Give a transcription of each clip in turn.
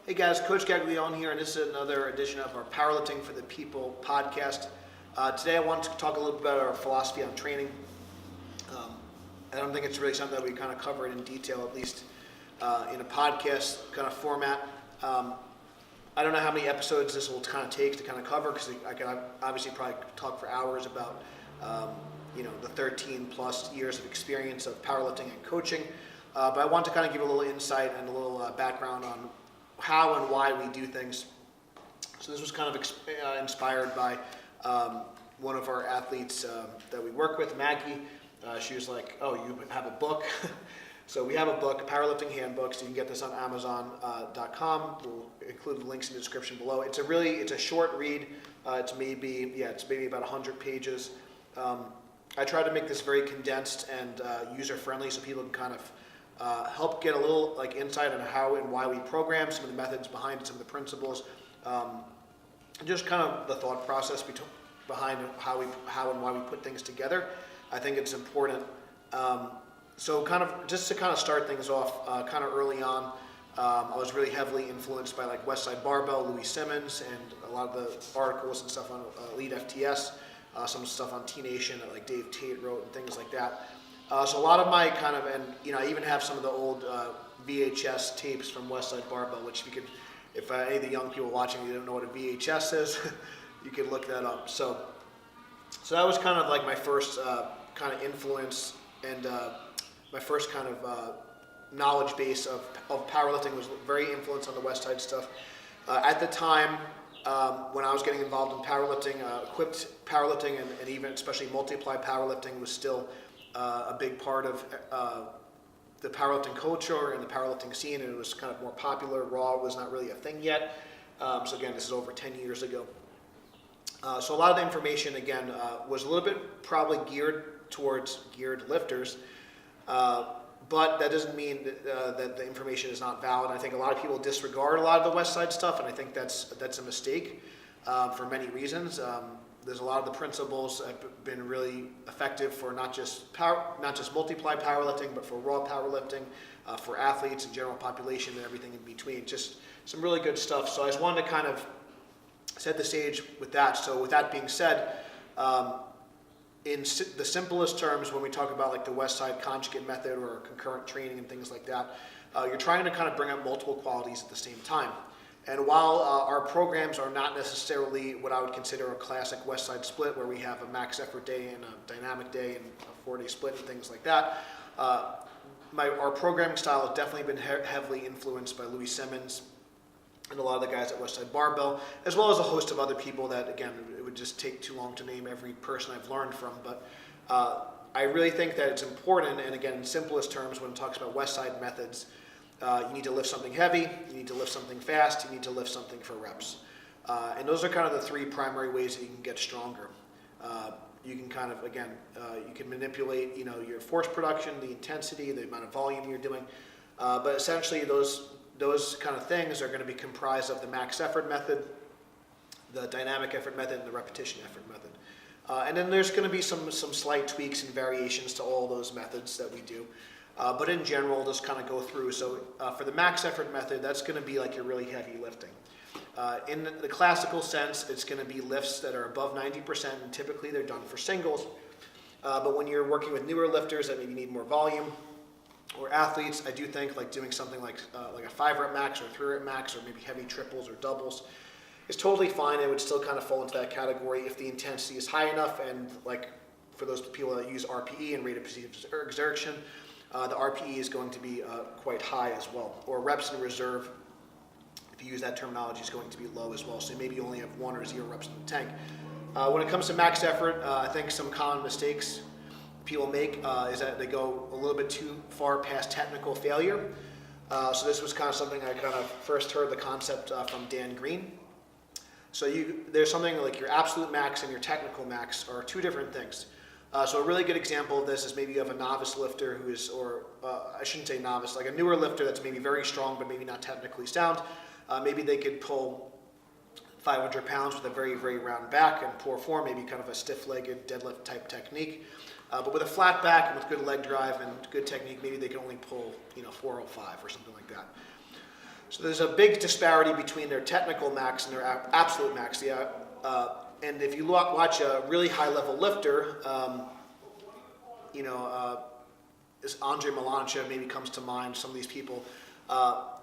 Hey guys, Coach Gaglione here, and this is another edition of our Powerlifting for the People podcast. Today I want to talk a little bit about our philosophy on training. I don't think it's really something that we kind of covered in detail, at least in a podcast kind of format. I don't know how many episodes this will kind of take to kind of cover, because I can obviously probably talk for hours about the 13 plus years of experience of powerlifting and coaching. But I want to kind of give a little insight and a little background on how and why we do things. So this was kind of inspired by one of our athletes that we work with, Maggie. She was like, "Oh, you have a book?" So we have a book, Powerlifting Handbook. So you can get this on Amazon.com. We'll include the links in the description below. It's a short read. It's maybe about 100 pages. I try to make this very condensed and user-friendly, so people can kind of help get a little insight on how and why we program, some of the methods behind it, some of the principles, just kind of the thought process behind how and why we put things together. I think it's important. So just to start things off, kind of early on, I was really heavily influenced by Westside Barbell, Louis Simmons, and a lot of the articles and stuff on Elite FTS, some stuff on T Nation that Dave Tate wrote and things like that. So a lot of my I even have some of the old VHS tapes from Westside Barbell, which if any of the young people watching you don't know what a VHS is, you can look that up. So that was kind of my first kind of influence, and my first kind of knowledge base of powerlifting was very influenced on the Westside stuff. At the time, when I was getting involved in powerlifting, equipped powerlifting and even especially multiply powerlifting was still a big part of the powerlifting culture and the powerlifting scene, and it was kind of more popular. Raw was not really a thing yet. So again, this is over 10 years ago. So a lot of the information, again, was a little bit probably geared towards geared lifters, but that doesn't mean that the information is not valid. I think a lot of people disregard a lot of the Westside stuff, and I think that's a mistake for many reasons. There's a lot of the principles that have been really effective for not just multiply powerlifting, but for raw powerlifting, for athletes and general population and everything in between. Just some really good stuff. So I just wanted to kind of set the stage with that. So with that being said, in the simplest terms, when we talk about the Westside conjugate method or concurrent training and things like that, you're trying to kind of bring up multiple qualities at the same time. And while our programs are not necessarily what I would consider a classic Westside split, where we have a max effort day and a dynamic day and a 4-day split and things like that, our programming style has definitely been heavily influenced by Louis Simmons and a lot of the guys at Westside Barbell, as well as a host of other people that, again, it would just take too long to name every person I've learned from. But I really think that it's important, and again, in simplest terms, when it talks about Westside methods, you need to lift something heavy, you need to lift something fast, you need to lift something for reps. And those are kind of the three primary ways that you can get stronger. You can kind of, again, you can manipulate, your force production, the intensity, the amount of volume you're doing. But essentially those kind of things are going to be comprised of the max effort method, the dynamic effort method, and the repetition effort method. And then there's going to be some slight tweaks and variations to all those methods that we do. But in general, just kind of go through. So for the max effort method, that's going to be your really heavy lifting. In the classical sense, it's going to be lifts that are above 90%, and typically they're done for singles. But when you're working with newer lifters that maybe need more volume, or athletes, I do think doing something like a 5-rep max or a 3-rep max, or maybe heavy triples or doubles is totally fine. It would still kind of fall into that category if the intensity is high enough, and for those people that use RPE and rate of perceived exertion, the RPE is going to be quite high as well. Or reps in reserve, if you use that terminology, is going to be low as well. So maybe you only have 1 or 0 reps in the tank. When it comes to max effort, I think some common mistakes people make is that they go a little bit too far past technical failure. So this was kind of something I kind of first heard the concept from Dan Green. So there's something like your absolute max and your technical max are two different things. So a really good example of this is maybe you have a novice lifter who is, or I shouldn't say novice, like a newer lifter that's maybe very strong but maybe not technically sound. Maybe they could pull 500 pounds with a very, very round back and poor form, maybe kind of a stiff-legged deadlift type technique. But with a flat back and with good leg drive and good technique, maybe they can only pull 405 or something like that. So there's a big disparity between their technical max and their absolute max. And if you watch a really high-level lifter, this Andre Malancha maybe comes to mind, some of these people.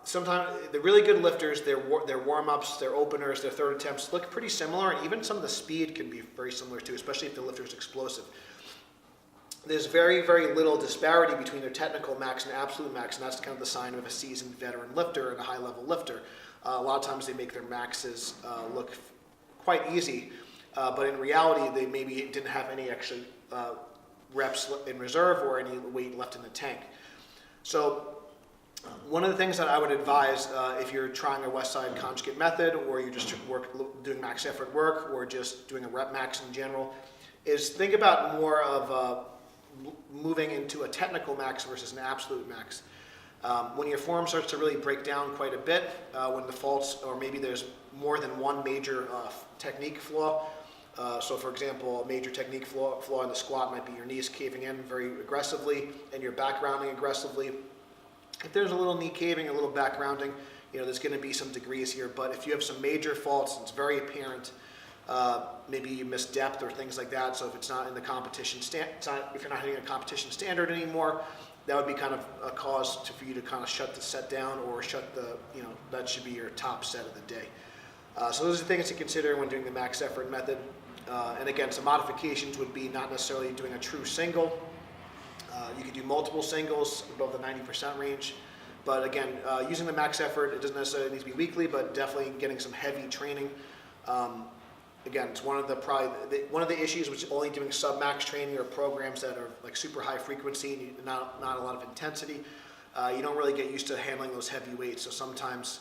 Sometimes the really good lifters, their warm-ups, their openers, their third attempts look pretty similar, and even some of the speed can be very similar too, especially if the lifter is explosive. There's very, very little disparity between their technical max and absolute max, and that's kind of the sign of a seasoned veteran lifter and a high-level lifter. A lot of times they make their maxes look quite easy, but in reality they maybe didn't have any actually reps in reserve or any weight left in the tank. So one of the things that I would advise if you're trying a West Side conjugate method, or you're just doing max effort work, or just doing a rep max in general, is think about more of moving into a technical max versus an absolute max. When your form starts to really break down quite a bit, when the faults, or maybe there's more than one major technique flaw. So for example, a major technique flaw in the squat might be your knees caving in very aggressively and your back rounding aggressively. If there's a little knee caving, a little back rounding, there's going to be some degrees here. But if you have some major faults, it's very apparent. Maybe you miss depth or things like that. So if it's not in the competition, if you're not hitting a competition standard anymore, that would be kind of a cause for you to kind of shut the set down, or that should be your top set of the day. So those are things to consider when doing the max effort method. And again, some modifications would be not necessarily doing a true single. You could do multiple singles above the 90% range. But again, using the max effort, it doesn't necessarily need to be weekly, but definitely getting some heavy training. Again, it's one of the issues with only doing sub-max training or programs that are like super high frequency, not a lot of intensity. You don't really get used to handling those heavy weights. So sometimes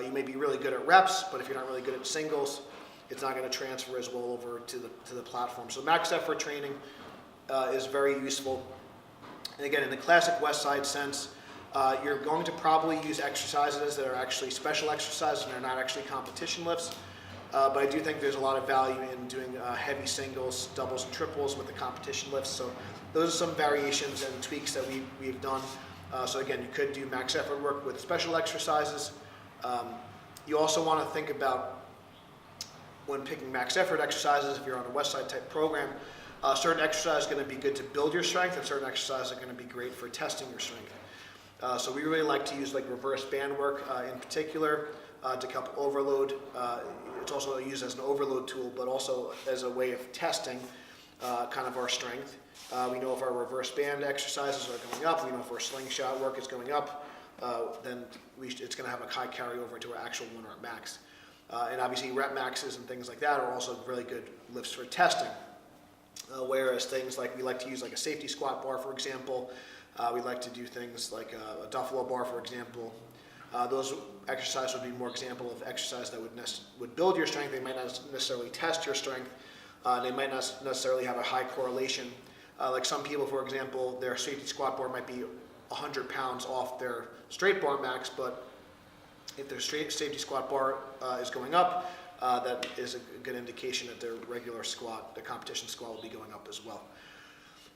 you may be really good at reps, but if you're not really good at singles, it's not going to transfer as well over to the platform. So max effort training is very useful. And again, in the classic West Side sense, you're going to probably use exercises that are actually special exercises and they're not actually competition lifts. But I do think there's a lot of value in doing heavy singles, doubles, and triples with the competition lifts. So those are some variations and tweaks that we've done. So again, you could do max effort work with special exercises. You also want to think about, when picking max effort exercises, if you're on a West Side type program, certain exercises are going to be good to build your strength, and certain exercises are going to be great for testing your strength. So we really like to use like reverse band work in particular to help overload. It's also used as an overload tool, but also as a way of testing kind of our strength. We know if our reverse band exercises are going up, we know if our slingshot work is going up, then it's going to have a high carryover to our actual 1 rep max. And obviously rep maxes and things like that are also really good lifts for testing. Whereas things like, we like to use like a safety squat bar, for example. We like to do things like a Duffalo bar, for example. Those exercises would be more example of exercise that would build your strength. They might not necessarily test your strength. They might not necessarily have a high correlation. Like some people, for example, their safety squat bar might be 100 pounds off their straight bar max, but if their safety squat bar is going up, that is a good indication that their regular squat, the competition squat, will be going up as well.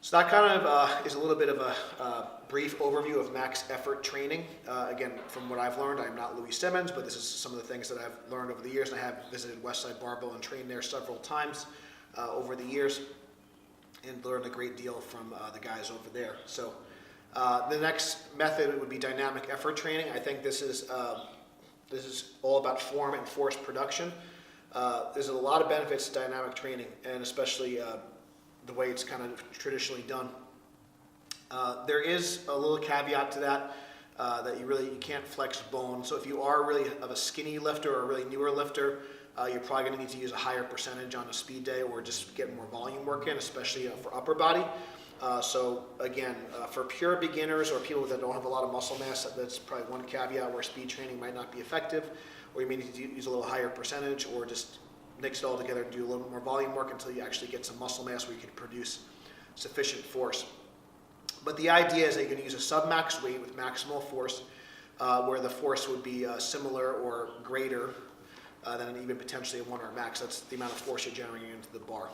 So that kind of is a little bit of a brief overview of max effort training. Again, from what I've learned, I'm not Louis Simmons, but this is some of the things that I've learned over the years, and I have visited Westside Barbell and trained there several times over the years, and learned a great deal from the guys over there. So the next method would be dynamic effort training. I think this is all about form and force production. There's a lot of benefits to dynamic training, and especially the way it's kind of traditionally done. There is a little caveat to that, that you can't flex bone. So if you are really of a skinny lifter or a really newer lifter, you're probably going to need to use a higher percentage on a speed day, or just get more volume work in, especially for upper body. So again, for pure beginners or people that don't have a lot of muscle mass, that's probably one caveat where speed training might not be effective, or you may need to use a little higher percentage, or just mix it all together and do a little more volume work until you actually get some muscle mass where you can produce sufficient force. But the idea is that you're going to use a sub-max weight with maximal force, where the force would be similar or greater than even potentially a 1 rep max. That's the amount of force you're generating into the bar.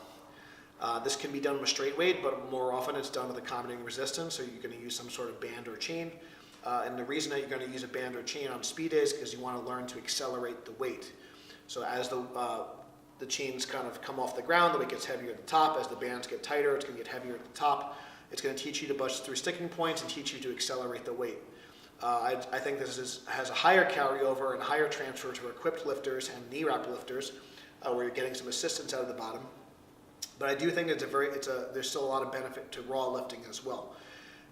This can be done with straight weight, but more often it's done with accommodating resistance, so you're going to use some sort of band or chain. And the reason that you're going to use a band or chain on speed is because you want to learn to accelerate the weight. So as the chains kind of come off the ground, the weight gets heavier at the top. As the bands get tighter, it's going to get heavier at the top. It's going to teach you to bust through sticking points and teach you to accelerate the weight. I think this has a higher carryover and higher transfer to equipped lifters and knee wrap lifters, where you're getting some assistance out of the bottom. But I do think there's still a lot of benefit to raw lifting as well.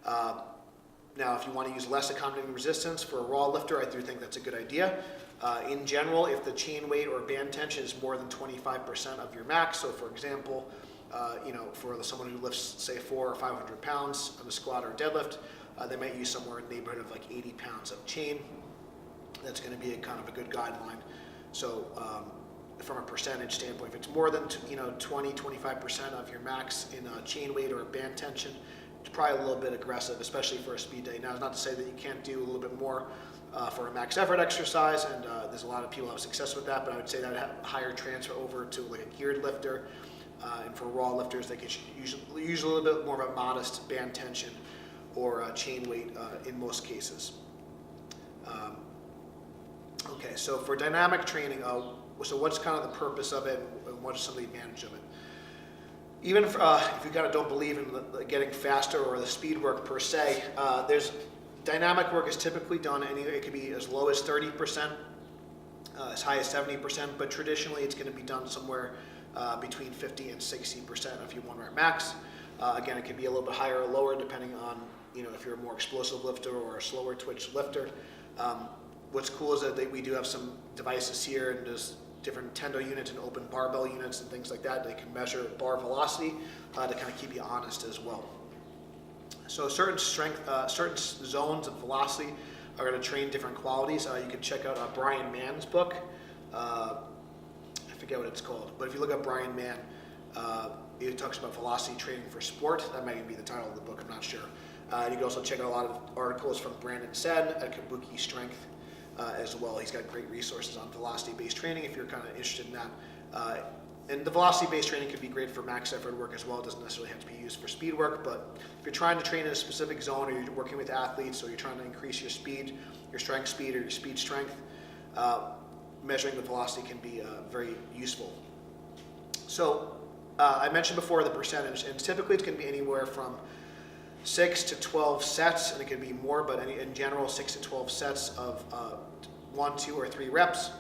Now, if you want to use less accommodating resistance for a raw lifter, I do think that's a good idea. In general, if the chain weight or band tension is more than 25% of your max, so for example, for someone who lifts, say, 400 or 500 pounds on a squat or deadlift, they might use somewhere in the neighborhood of like 80 pounds of chain. That's going to be kind of a good guideline. So from a percentage standpoint, if it's more than 20-25% of your max in chain weight or band tension, it's probably a little bit aggressive, especially for a speed day. Now, it's not to say that you can't do a little bit more for a max effort exercise, and there's a lot of people who have success with that, but I would say that would have higher transfer over to like a geared lifter, and for raw lifters, they can use a little bit more of a modest band tension or chain weight in most cases. Okay, so for dynamic training, so what's kind of the purpose of it, and what is some of the advantage of it? Even if you kind of don't believe in getting faster or the speed work per se, there's dynamic work is typically done, and it can be as low as 30%, as high as 70%, but traditionally it's going to be done somewhere between 50 and 60% of your 1 rep max. Again, it can be a little bit higher or lower depending on if you're a more explosive lifter or a slower twitch lifter. What's cool is that we do have some devices here, and there's different tendo units and open barbell units and things like that. They can measure bar velocity to kind of keep you honest as well. So certain zones of velocity are going to train different qualities. You can check out Brian Mann's book. I forget what it's called, but if you look up Brian Mann, it talks about velocity training for sport. That might even be the title of the book, I'm not sure. And you can also check out a lot of articles from Brandon Sen at Kabuki Strength as well. He's got great resources on velocity-based training if you're kind of interested in that. And the velocity-based training can be great for max effort work as well. It doesn't necessarily have to be used for speed work, but if you're trying to train in a specific zone, or you're working with athletes, or you're trying to increase your speed, your strength speed, or your speed strength, measuring the velocity can be very useful. So I mentioned before the percentage, and typically it's going to be anywhere from 6 to 12 sets, and it could be more, but in general, 6 to 12 sets of 1, 2, or 3 reps.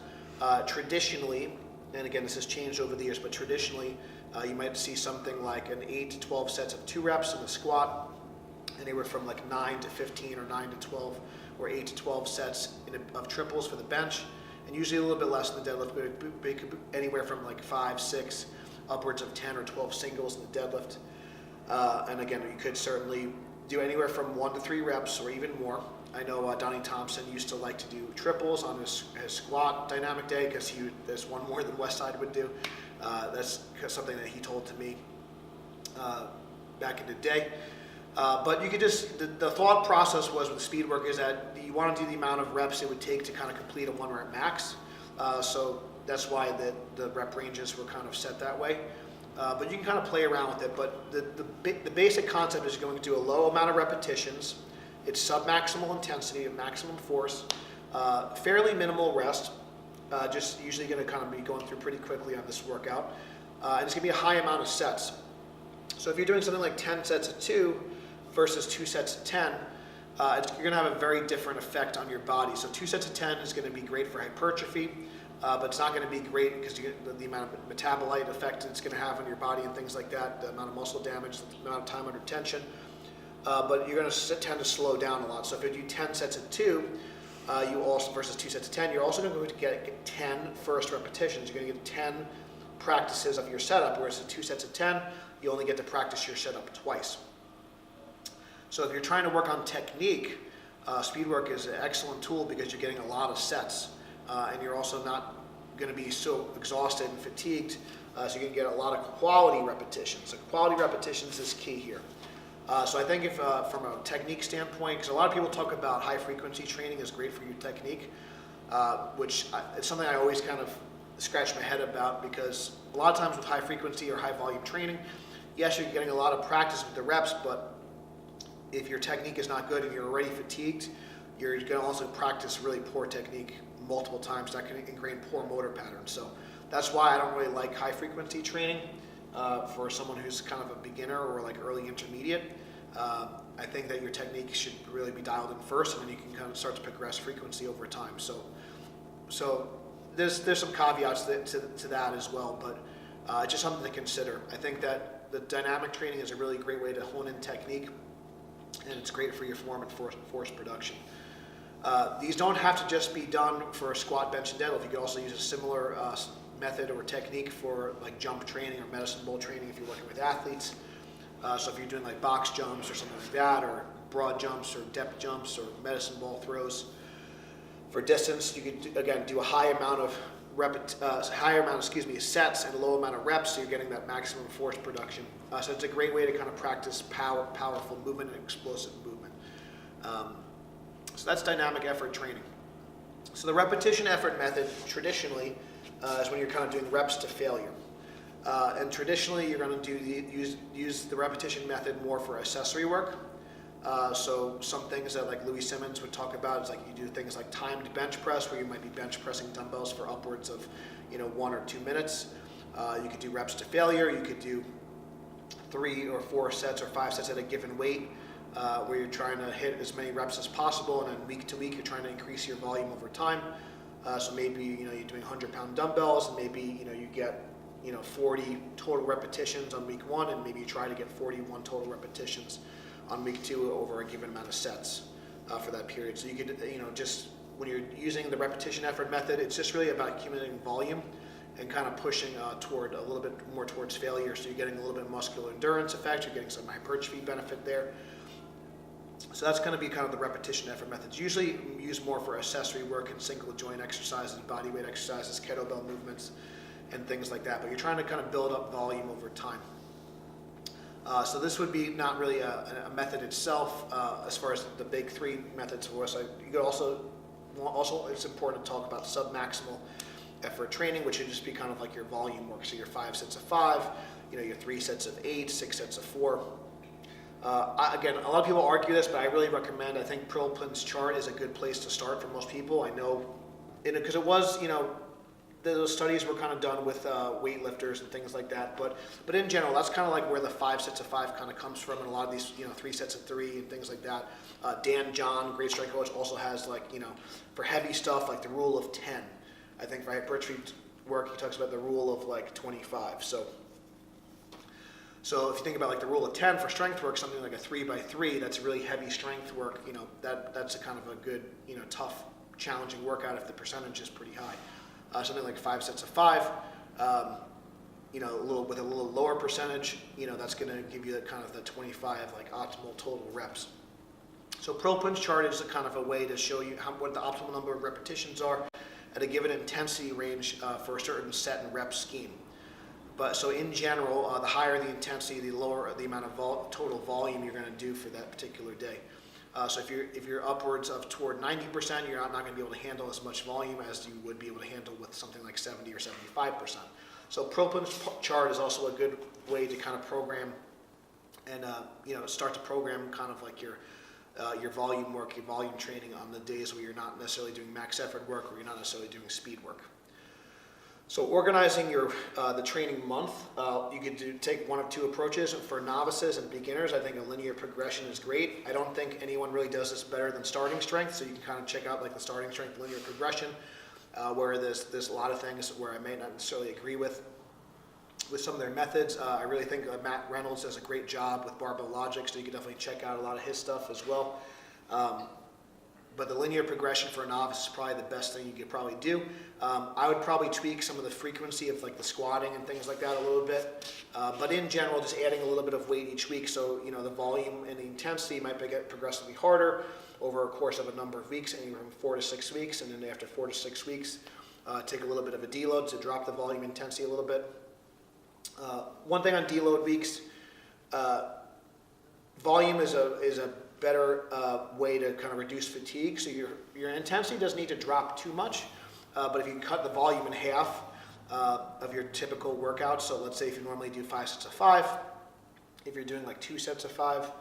Traditionally, and again, this has changed over the years, but traditionally, you might see something like an 8 to 12 sets of 2 reps in the squat, anywhere from like 9 to 15 or 9 to 12, or 8 to 12 sets of triples for the bench, and usually a little bit less in the deadlift, but it could be anywhere from like 5, 6, upwards of 10 or 12 singles in the deadlift. And again, you could certainly do anywhere from 1 to 3 reps or even more. I know Donnie Thompson used to like to do triples on his squat dynamic day because there's one more than Westside would do. That's something that he told to me back in the day. But you could the thought process was with speed work is that you want to do the amount of reps it would take to kind of complete a 1 rep max. So that's why the rep ranges were kind of set that way. But you can kind of play around with it. But the basic concept is you're going to do a low amount of repetitions. It's sub-maximal intensity and maximum force, fairly minimal rest, just usually going to kind of be going through pretty quickly on this workout. And it's going to be a high amount of sets. So if you're doing something like 10 sets of 2 versus 2 sets of 10, you're going to have a very different effect on your body. So 2 sets of 10 is going to be great for hypertrophy, but it's not going to be great because you get the amount of metabolite effect it's going to have on your body and things like that, the amount of muscle damage, the amount of time under tension. But you're going to tend to slow down a lot. So if you do 10 sets of 2, you also versus 2 sets of 10, you're also going to get 10 first repetitions. You're going to get 10 practices of your setup, whereas in 2 sets of 10, you only get to practice your setup twice. So if you're trying to work on technique, speed work is an excellent tool because you're getting a lot of sets, and you're also not going to be so exhausted and fatigued, so you can get a lot of quality repetitions. So quality repetitions is key here. So I think if from a technique standpoint, because a lot of people talk about high frequency training is great for your technique, which it's something I always kind of scratch my head about, because a lot of times with high frequency or high volume training, yes, you're getting a lot of practice with the reps, but if your technique is not good and you're already fatigued, you're going to also practice really poor technique multiple times. That can ingrain poor motor patterns. So that's why I don't really like high frequency training for someone who's kind of a beginner or like early intermediate. I think that your technique should really be dialed in first, and then you can kind of start to progress frequency over time. So there's some caveats to that as well, but just something to consider. I think that the dynamic training is a really great way to hone in technique, and it's great for your form and force production. These don't have to just be done for squat, bench, and deadlift. You could also use a similar method or technique for like jump training or medicine ball training if you're working with athletes. So if you're doing like box jumps or something like that, or broad jumps or depth jumps or medicine ball throws. For distance, you could again do a high amount of sets and a low amount of reps, so you're getting that maximum force production. So it's a great way to kind of practice powerful movement and explosive movement. So that's dynamic effort training. So the repetition effort method traditionally is when you're kind of doing reps to failure. And traditionally, you're going to use the repetition method more for accessory work. So some things that like Louis Simmons would talk about is like you do things like timed bench press, where you might be bench pressing dumbbells for upwards of 1 or 2 minutes. You could do reps to failure. You could do 3 or 4 sets or 5 sets at a given weight, where you're trying to hit as many reps as possible, and then week to week you're trying to increase your volume over time. So maybe you're doing 100-pound dumbbells, and maybe you get 40 total repetitions on week 1, and maybe you try to get 41 total repetitions on week 2 over a given amount of sets for that period. So you could, just when you're using the repetition effort method, it's just really about accumulating volume and kind of pushing toward a little bit more towards failure. So you're getting a little bit of muscular endurance effect, you're getting some hypertrophy benefit there. So that's going to be kind of the repetition effort methods. Usually used more for accessory work and single joint exercises, body weight exercises, kettlebell movements, and things like that. But you're trying to kind of build up volume over time. So this would be not really a method itself as far as the big 3 methods for us. You could also it's important to talk about submaximal effort training, which would just be kind of like your volume work. So your 5 sets of 5, your 3 sets of 8, 6 sets of 4. Again, a lot of people argue this, but I really recommend, I think Perlpin's chart is a good place to start for most people. I know, because it was, those studies were kind of done with weightlifters and things like that, but in general, that's kind of like where the 5 sets of 5 kind of comes from, and a lot of these, 3 sets of 3 and things like that. Dan John, great strength coach, also has like, for heavy stuff, like the rule of 10. I think for hypertrophy work, he talks about the rule of like 25. So if you think about like the rule of 10 for strength work, something like a 3x3, that's really heavy strength work. That's a kind of a good, tough, challenging workout if the percentage is pretty high. Something like 5 sets of 5, with a little lower percentage, that's going to give you that kind of the 25 like optimal total reps. So Perlpin's chart is a kind of a way to show you what the optimal number of repetitions are at a given intensity range for a certain set and rep scheme. But so in general, the higher the intensity, the lower the amount of total volume you're going to do for that particular day. So if you're upwards of toward 90%, you're not going to be able to handle as much volume as you would be able to handle with something like 70 or 75%. So Perlpin's chart is also a good way to kind of program and start to program kind of like your volume work, your volume training on the days where you're not necessarily doing max effort work or you're not necessarily doing speed work. So organizing the training month, you could take one of 2 approaches. For novices and beginners, I think a linear progression is great. I don't think anyone really does this better than starting strength, so you can kind of check out like the starting strength linear progression, where there's a lot of things where I may not necessarily agree with some of their methods. I really think Matt Reynolds does a great job with barbell logic, so you can definitely check out a lot of his stuff as well. But the linear progression for a novice is probably the best thing you could probably do. I would probably tweak some of the frequency of like the squatting and things like that a little bit. But in general, just adding a little bit of weight each week. So, the volume and the intensity might get progressively harder over a course of a number of weeks, anywhere from 4 to 6 weeks. And then after 4 to 6 weeks, take a little bit of a deload to drop the volume intensity a little bit. One thing on deload weeks, volume is a better way to kind of reduce fatigue. So your intensity doesn't need to drop too much, but if you can cut the volume in half of your typical workout, so let's say if you normally do 5 sets of 5, if you're doing like 2 sets of 5,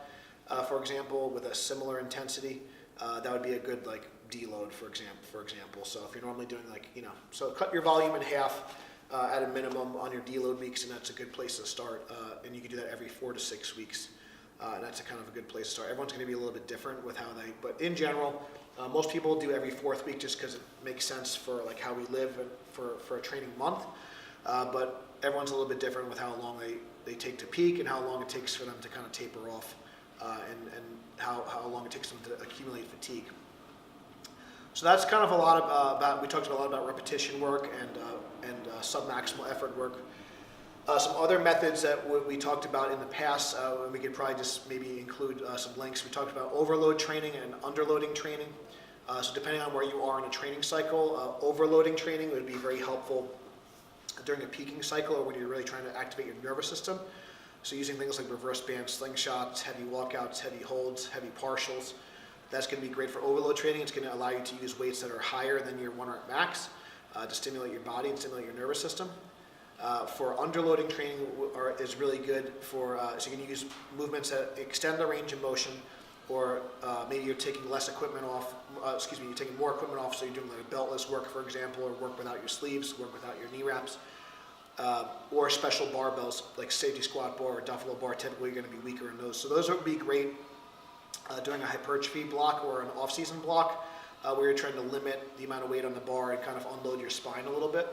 for example, with a similar intensity, that would be a good like deload, for example. So if you're normally doing like, so cut your volume in half at a minimum on your deload weeks, and that's a good place to start. And you can do that every 4 to 6 weeks. And that's a kind of a good place to start. Everyone's going to be a little bit different with how but in general, most people do every 4th week just because it makes sense for like how we live and for a training month. But everyone's a little bit different with how long they take to peak and how long it takes for them to kind of taper off, and how long it takes them to accumulate fatigue. So that's kind of a lot about, we talked a lot about repetition work and submaximal effort work. Some other methods that we talked about in the past, and we could probably just maybe include some links. We talked about overload training and underloading training. So depending on where you are in a training cycle, overloading training would be very helpful during a peaking cycle or when you're really trying to activate your nervous system. So using things like reverse band slingshots, heavy walkouts, heavy holds, heavy partials. That's going to be great for overload training. It's going to allow you to use weights that are higher than your 1 rep max to stimulate your body and stimulate your nervous system. For underloading training is really good for, so you can use movements that extend the range of motion, or maybe you're taking less equipment off, you're taking more equipment off, so you're doing like beltless work, for example, or work without your sleeves, work without your knee wraps, or special barbells like safety squat bar or duffalo bar. Typically you're going to be weaker in those. So those would be great during a hypertrophy block or an off-season block where you're trying to limit the amount of weight on the bar and kind of unload your spine a little bit,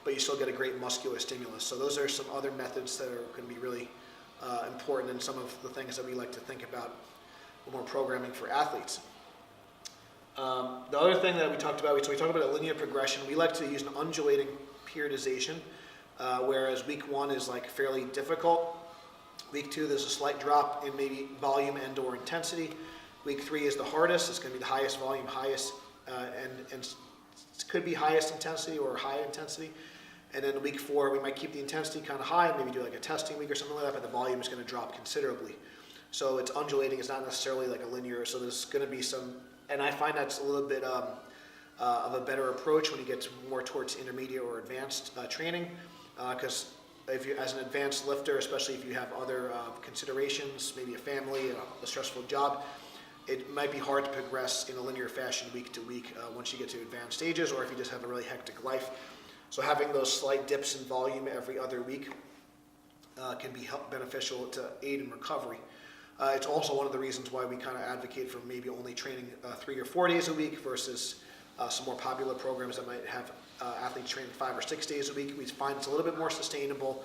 but you still get a great muscular stimulus. So those are some other methods that are going to be really important in some of the things that we like to think about when we're programming for athletes. The other thing that we talked about, we talked about a linear progression. We like to use an undulating periodization, whereas week 1 is like fairly difficult. Week 2, there's a slight drop in maybe volume and or intensity. Week 3 is the hardest. It's going to be the highest volume, and it could be highest intensity or high intensity. And then week 4, we might keep the intensity kind of high, maybe do like a testing week or something like that, but the volume is going to drop considerably. So it's undulating. It's not necessarily like a linear. So there's going to be some, and I find that's a little bit of a better approach when you get more towards intermediate or advanced training, because if you, as an advanced lifter, especially if you have other considerations, maybe a family, a stressful job, it might be hard to progress in a linear fashion week to week once you get to advanced stages, or if you just have a really hectic life. So having those slight dips in volume every other week can be beneficial to aid in recovery. It's also one of the reasons why we kind of advocate for maybe only training 3 or 4 days a week versus some more popular programs that might have athletes training 5 or 6 days a week. We find it's a little bit more sustainable.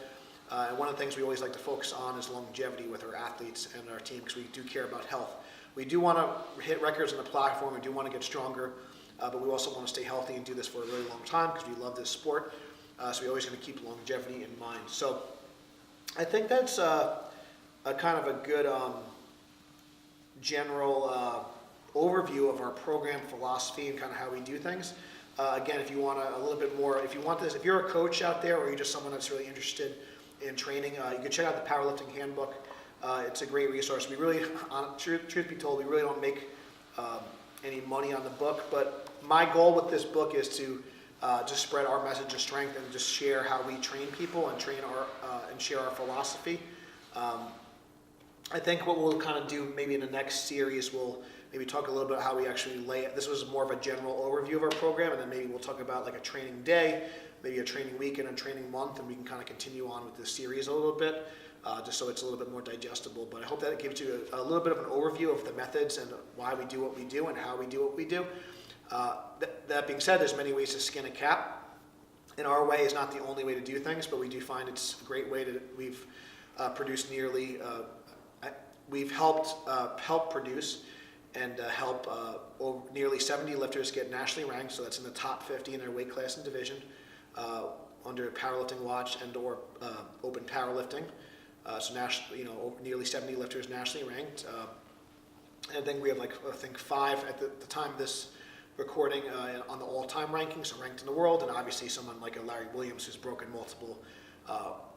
And one of the things we always like to focus on is longevity with our athletes and our team, because we do care about health. We do want to hit records on the platform. We do want to get stronger, but we also want to stay healthy and do this for a really long time because we love this sport. So we're always going to keep longevity in mind. So I think that's a kind of a good general overview of our program philosophy and kind of how we do things. Again, if you want a little bit more, if you want this, if you're a coach out there or you're just someone that's really interested in training, you can check out the Powerlifting Handbook. It's a great resource. We really, truth be told, we really don't make any money on the book, but my goal with this book is to just spread our message of strength and just share how we train people and and share our philosophy. I think what we'll kind of do maybe in the next series, we'll maybe talk a little bit how we actually lay it. This was more of a general overview of our program, and then maybe we'll talk about like a training day, maybe a training week and a training month, and we can kind of continue on with this series a little bit, just so it's a little bit more digestible. But I hope that it gives you a little bit of an overview of the methods and why we do what we do and how we do what we do. That being said, there's many ways to skin a cat. And our way is not the only way to do things, but we do find it's a great way to, we've produced nearly, we've helped produce and help nearly 70 lifters get nationally ranked, so that's in the top 50 in their weight class and division, under Powerlifting Watch and or Open Powerlifting. So nearly 70 lifters nationally ranked. And then we have I think 5 at the time of this recording on the all-time rankings, so ranked in the world, and obviously someone like a Larry Williams who's broken multiple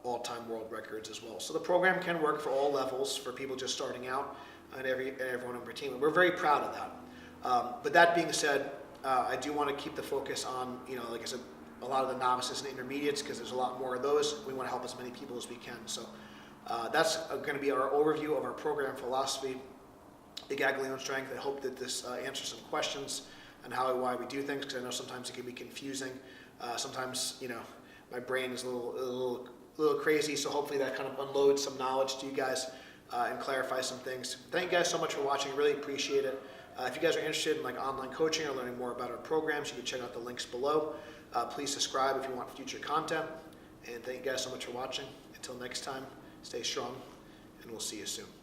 all-time world records as well. So the program can work for all levels, for people just starting out, and everyone on our team. And we're very proud of that. But that being said, I do want to keep the focus on, like I said, a lot of the novices and intermediates, because there's a lot more of those. We want to help as many people as we can. So that's going to be our overview of our program philosophy. Big Aglione Strength. I hope that this answers some questions on how and why we do things, because I know sometimes it can be confusing. Sometimes, my brain is a little crazy, so hopefully that kind of unloads some knowledge to you guys and clarifies some things. Thank you guys so much for watching. Really appreciate it. If you guys are interested in online coaching or learning more about our programs, you can check out the links below. Please subscribe if you want future content. And thank you guys so much for watching. Until next time, stay strong, and we'll see you soon.